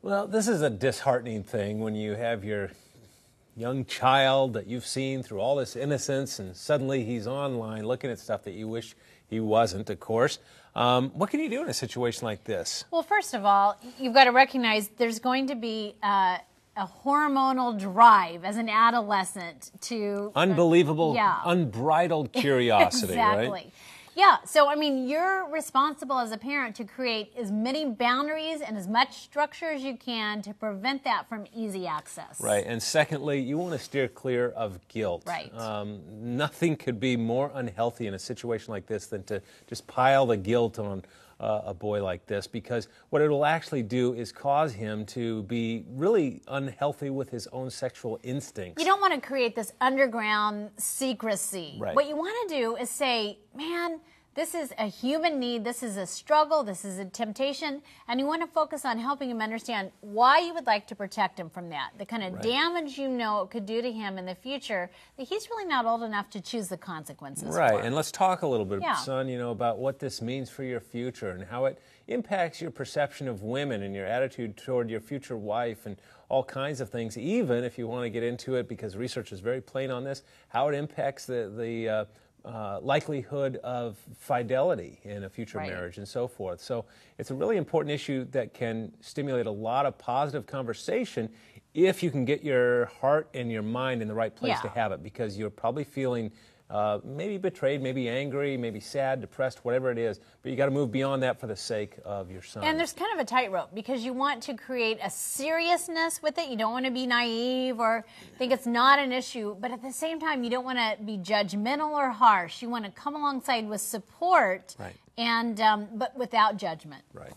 Well, this is a disheartening thing when you have your young child that you've seen through all this innocence and suddenly he's online looking at stuff that you wish he wasn't, of course. What can you do in a situation like this? Well, first of all, you've got to recognize there's going to be a hormonal drive as an adolescent to... Unbelievable, unbridled curiosity, exactly. Right? Yeah, so I mean, you're responsible as a parent to create as many boundaries and as much structure as you can to prevent that from easy access. Right, and secondly, you want to steer clear of guilt. Right. Nothing could be more unhealthy in a situation like this than to just pile the guilt on a boy like this, because what it will actually do is cause him to be really unhealthy with his own sexual instincts. You don't want to create this underground secrecy. Right. What you want to do is say, man, this is a human need, this is a struggle, this is a temptation, and you want to focus on helping him understand why you would like to protect him from that, the kind of damage you know it could do to him in the future, that he's really not old enough to choose the consequences Right, for. and let's talk a little bit, son, about what this means for your future and how it impacts your perception of women and your attitude toward your future wife and all kinds of things, even if you want to get into it, because research is very plain on this, how it impacts the likelihood of fidelity in a future marriage and so forth. So it's a really important issue that can stimulate a lot of positive conversation if you can get your heart and your mind in the right place to have it, because you're probably feeling maybe betrayed, maybe angry, maybe sad, depressed, whatever it is, but you got to move beyond that for the sake of your son. And there's kind of a tightrope, because you want to create a seriousness with it. You don't want to be naive or think it's not an issue, but at the same time, you don't want to be judgmental or harsh. You want to come alongside with support, and but without judgment. Right.